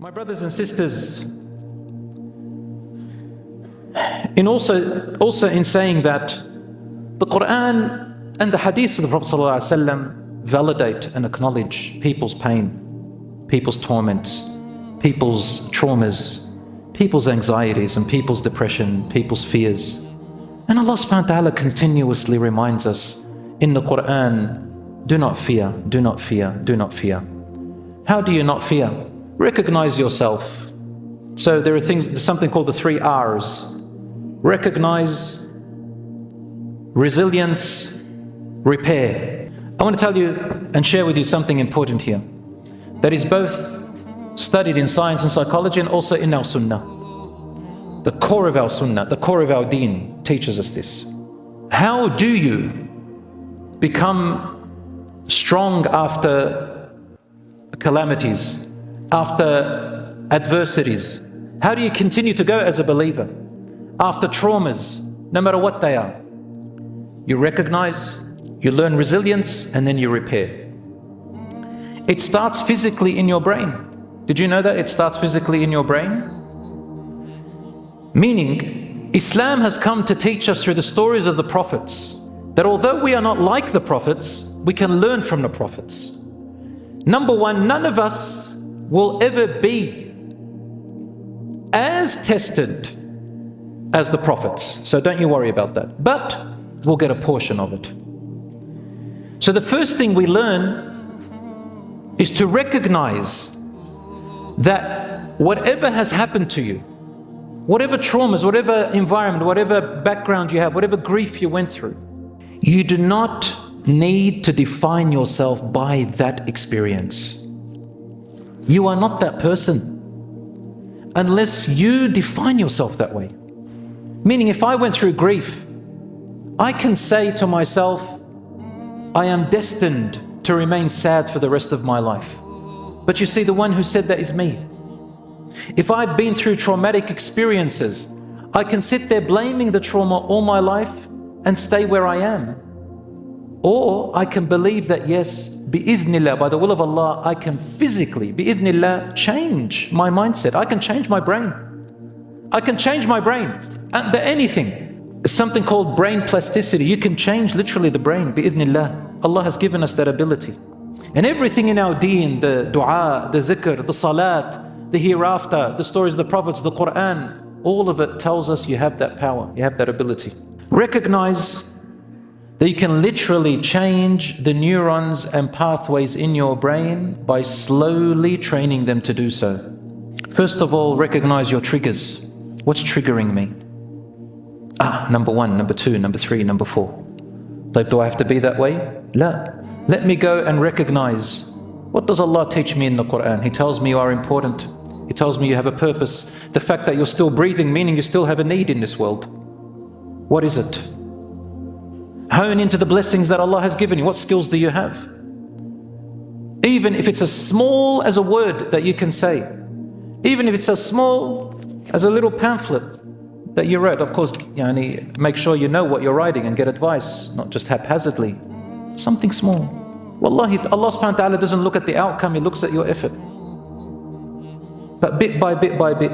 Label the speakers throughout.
Speaker 1: My brothers and sisters, in also in saying that the Quran and the Hadith of the Prophet ﷺ validate and acknowledge people's pain, people's torments, people's traumas, people's anxieties and people's depression, people's fears. And Allah subhanahu wa ta'ala continuously reminds us in the Quran, do not fear, do not fear, do not fear. How do you not fear? Recognize yourself. So there's something called the 3 R's. Recognize, resilience, repair. I want to tell you and share with you something important here that is both studied in science and psychology and also in our sunnah. The core of our sunnah, the core of our deen teaches us this. How do you become strong after calamities, after adversities? How do you continue to go as a believer after traumas, no matter what they are? You recognize, you learn resilience, and then you repair. It starts physically in your brain. Did you know that it starts physically in your brain? Meaning, Islam has come to teach us through the stories of the prophets that although we are not like the prophets, we can learn from the prophets. Number one, none of us will ever be as tested as the prophets. So don't you worry about that. But we'll get a portion of it. So the first thing we learn is to recognize that whatever has happened to you, whatever traumas, whatever environment, whatever background you have, whatever grief you went through, you do not need to define yourself by that experience. You are not that person unless you define yourself that way. Meaning, if I went through grief, I can say to myself, I am destined to remain sad for the rest of my life. But you see, the one who said that is me. If I've been through traumatic experiences, I can sit there blaming the trauma all my life and stay where I am. Or I can believe that yes, bi-idhnillah, by the will of Allah, I can physically, bi-idhnillah, change my mindset. I can change my brain. I can change my brain. But anything. There's something called brain plasticity. You can change literally the brain, bi-idhnillah. Allah has given us that ability. And everything in our deen, the dua, the dhikr, the salat, the hereafter, the stories of the prophets, the Quran, all of it tells us you have that power, you have that ability. Recognize that you can literally change the neurons and pathways in your brain by slowly training them to do so. First of all, recognize your triggers. What's triggering me? Number 1, number 2, number 3, number 4. Like, do I have to be that way? La. Let me go and recognize, what does Allah teach me in the Quran? He tells me you are important. He tells me you have a purpose. The fact that you're still breathing, meaning you still have a need in this world. What is it? Hone into the blessings that Allah has given you. What skills do you have? Even if it's as small as a word that you can say, even if it's as small as a little pamphlet that you read, of course, make sure you know what you're writing and get advice, not just haphazardly. Something small. Wallahi, Allah subhanahu wa ta'ala doesn't look at the outcome, He looks at your effort. But bit by bit by bit,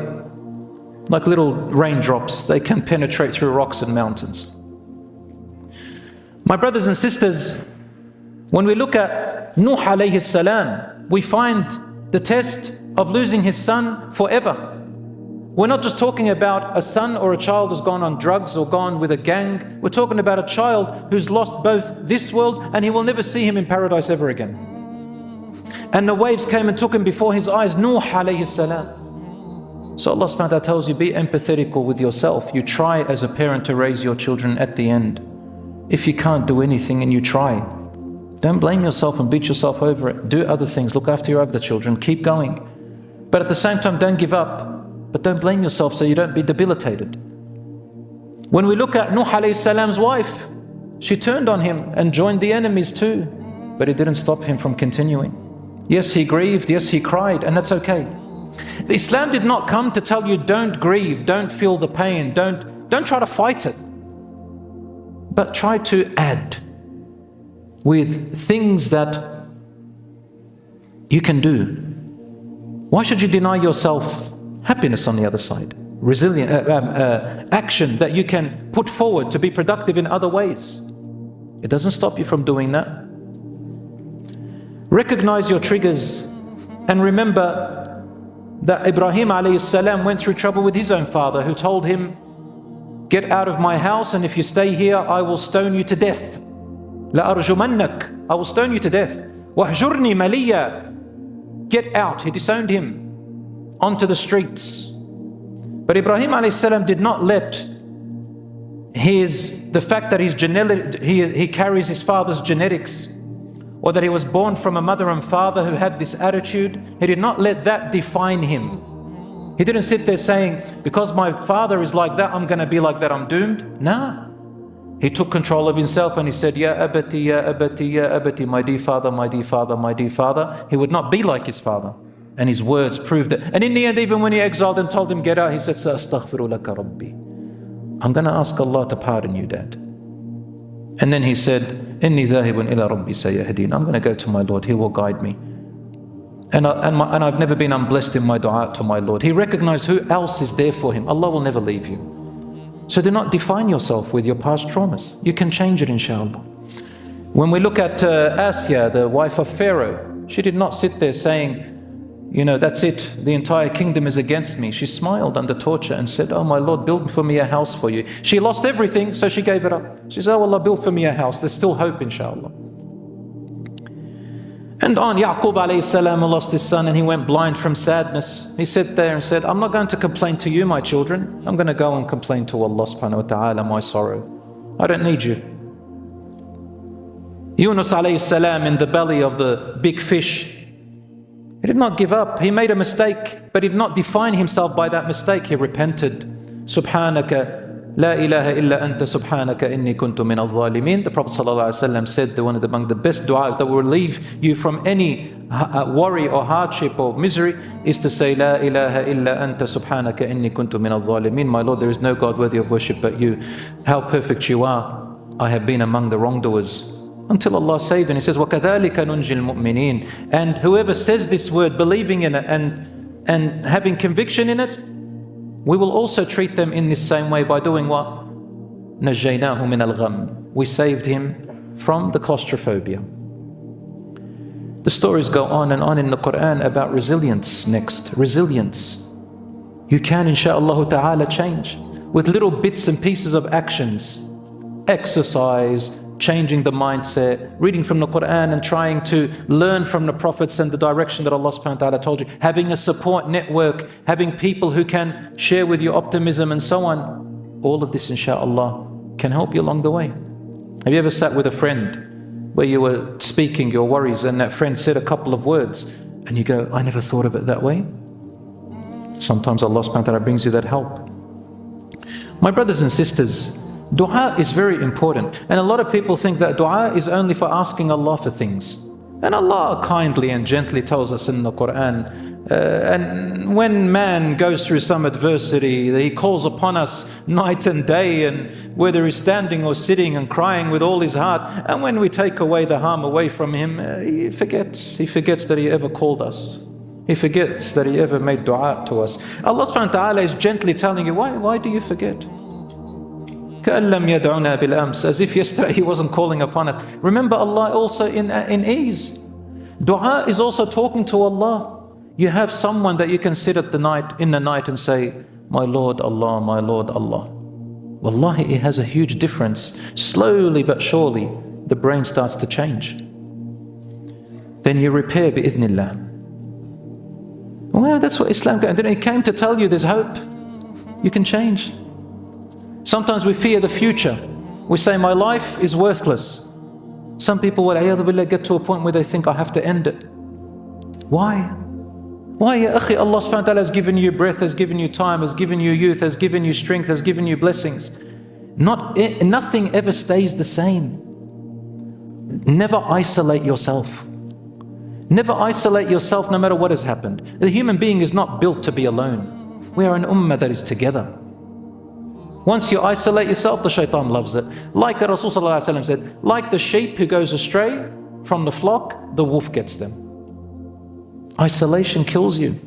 Speaker 1: like little raindrops, they can penetrate through rocks and mountains. My brothers and sisters, when we look at Nuh alayhi salam, we find the test of losing his son forever. We're not just talking about a son or a child who's gone on drugs or gone with a gang. We're talking about a child who's lost both this world and he will never see him in paradise ever again. And the waves came and took him before his eyes, Nuh alayhi salam. So Allah subhanahu wa ta'ala tells you, be empathetical with yourself. You try as a parent to raise your children at the end. If you can't do anything and you try, don't blame yourself and beat yourself over it. Do other things, look after your other children, keep going. But at the same time, don't give up. But don't blame yourself so you don't be debilitated. When we look at Nuh alayhi salam's wife, she turned on him and joined the enemies too. But it didn't stop him from continuing. Yes, he grieved, yes, he cried, and that's okay. Islam did not come to tell you don't grieve, don't feel the pain, don't try to fight it. But try to add with things that you can do. Why should you deny yourself happiness on the other side? Resilient action that you can put forward to be productive in other ways. It doesn't stop you from doing that. Recognize your triggers and remember that Ibrahim alayhi salam went through trouble with his own father, who told him, get out of my house, and if you stay here I will stone you to death. لأرجمنك, I will stone you to death. وَاهْجُرْنِي مَلِيًّا, get out. He disowned him onto the streets. But Ibrahim alayhi salam did not let the fact that he carries his father's genetics, or that he was born from a mother and father who had this attitude, he did not let that define him. He didn't sit there saying, because my father is like that, I'm going to be like that, I'm doomed. No. He took control of himself and he said, Ya abati, ya abati, ya abati, my dear father, my dear father, my dear father. He would not be like his father. And his words proved it. And in the end, even when he exiled and told him, get out, he said, Sa'astaghfiru laka rabbi. I'm going to ask Allah to pardon you, Dad. And then he said, Inni dhahibun ila rabbi sayahdeen. I'm going to go to my Lord, He will guide me. And I've never been unblessed in my dua to my Lord. He recognized who else is there for him. Allah will never leave you. So do not define yourself with your past traumas. You can change it, inshallah. When we look at Asya, the wife of Pharaoh, she did not sit there saying, you know, that's it, the entire kingdom is against me. She smiled under torture and said, oh my Lord, build for me a house for you. She lost everything, so she gave it up. She said, oh Allah, build for me a house. There's still hope, inshallah. And on Yaqub alayhi salam lost his son and he went blind from sadness. He sat there and said, I'm not going to complain to you, my children. I'm going to go and complain to Allah subhanahu wa ta'ala my sorrow. I don't need you. Yunus alayhi salam in the belly of the big fish, he did not give up. He made a mistake, but he did not define himself by that mistake. He repented. Subhanaka La ilaha illa anta subhanaka inni kuntu min al-zalimin. The Prophet ﷺ said that among the best du'as that will relieve you from any worry or hardship or misery is to say, La ilaha illa anta subhanaka inni kuntu min al-zalimin. My Lord, there is no God worthy of worship but you. How perfect you are. I have been among the wrongdoers. Until Allah saved, and He says, وَكَذَلِكَ نُنْجِي الْمُؤْمِنِينَ. And whoever says this word, believing in it and having conviction in it, we will also treat them in this same way by doing what? نَجَّيْنَاهُ مِنَ الْغَمِّ. We saved him from the claustrophobia. The stories go on and on in the Quran about resilience next. Resilience. You can, insha'Allah ta'ala, change with little bits and pieces of actions. Exercise, changing the mindset, reading from the Quran and trying to learn from the prophets and the direction that Allah subhanahu wa ta'ala told you, having a support network, having people who can share with you optimism and so on. All of this, inshaAllah, can help you along the way. Have you ever sat with a friend where you were speaking your worries and that friend said a couple of words and you go, I never thought of it that way? Sometimes Allah subhanahu wa ta'ala brings you that help. My brothers and sisters, dua is very important, and a lot of people think that dua is only for asking Allah for things. And Allah kindly and gently tells us in the Quran, and when man goes through some adversity, He calls upon us night and day, and whether he's standing or sitting and crying with all his heart, and when we take away the harm away from him, he forgets that He ever called us. He forgets that He ever made dua to us. Allah subhanahu wa ta'ala is gently telling you, why do you forget? As if yesterday He wasn't calling upon us. Remember Allah also in ease. Dua is also talking to Allah. You have someone that you can sit in the night and say, my Lord Allah, my Lord Allah. Wallahi, it has a huge difference. Slowly but surely the brain starts to change. Then you repair bi'idhnillah. Well, that's what Islam came. Then it came to tell you there's hope. You can change. Sometimes we fear the future. We say, my life is worthless. Some people will get to a point where they think, I have to end it. Why? Why, ya akhi? Allah subhanahu wa ta'ala has given you breath, has given you time, has given you youth, has given you strength, has given you blessings. Nothing ever stays the same. Never isolate yourself. Never isolate yourself no matter what has happened. The human being is not built to be alone. We are an ummah that is together. Once you isolate yourself, the shaitan loves it. Like the Rasul ﷺ said, like the sheep who goes astray from the flock, the wolf gets them. Isolation kills you.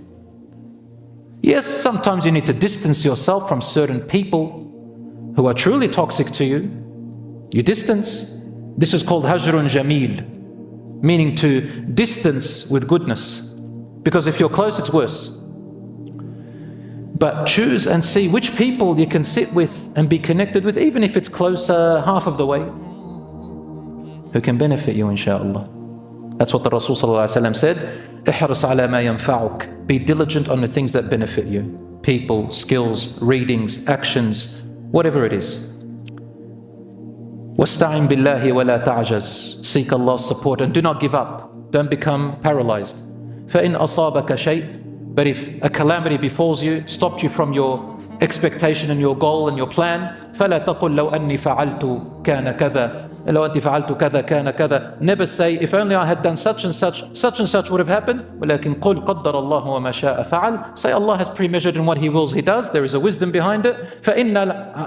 Speaker 1: Yes, sometimes you need to distance yourself from certain people who are truly toxic to you. You distance. This is called hajrun jameel, meaning to distance with goodness. Because if you're close, it's worse. But choose and see which people you can sit with and be connected with, even if it's closer half of the way, who can benefit you, inshallah. That's what the Rasul ﷺ said, "Ihris ala ma yanfa'uk." Be diligent on the things that benefit you. People, skills, readings, actions, whatever it is. وَاسْتَعِنْ بِاللَّهِ وَلَا تَعْجَزْ. Seek Allah's support and do not give up. Don't become paralyzed. فَإِنْ أَصَابَكَ شَيْءٍ. But if a calamity befalls you, stopped you from your expectation and your goal and your plan, فَلَا تَقُلْ لَوْ أَنِّي فَعَلْتُ كَانَ كَذَا. لو أنت فعلت كذا كان كذا. Never say, if only I had done such and such, such and such would have happened. ولكن قل قدر الله وما شاء فعل. Say Allah has pre-measured in what He wills, He does. There is a wisdom behind it. فإن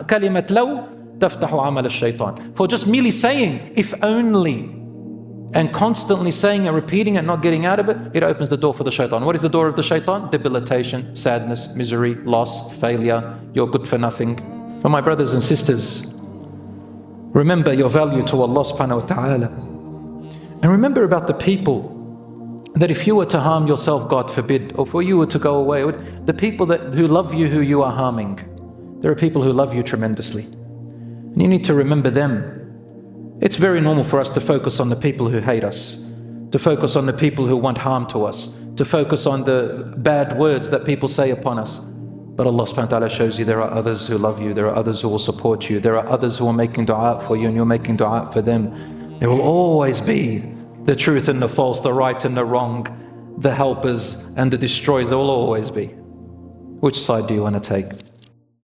Speaker 1: كلمة لو تفتح عمل الشيطان. For just merely saying, if only, and constantly saying and repeating and not getting out of it, it opens the door for the shaitan. What is the door of the shaitan? Debilitation, sadness, misery, loss, failure. You're good for nothing. For my brothers and sisters, remember your value to Allah subhanahu wa ta'ala. And remember about the people that if you were to harm yourself, God forbid, or for you were to go away, the people who love you, who you are harming, there are people who love you tremendously. And you need to remember them. It's very normal for us to focus on the people who hate us, to focus on the people who want harm to us, to focus on the bad words that people say upon us. But Allah subhanahu wa ta'ala shows you there are others who love you, there are others who will support you, there are others who are making dua for you and you're making dua for them. There will always be the truth and the false, the right and the wrong, the helpers and the destroyers. There will always be. Which side do you want to take?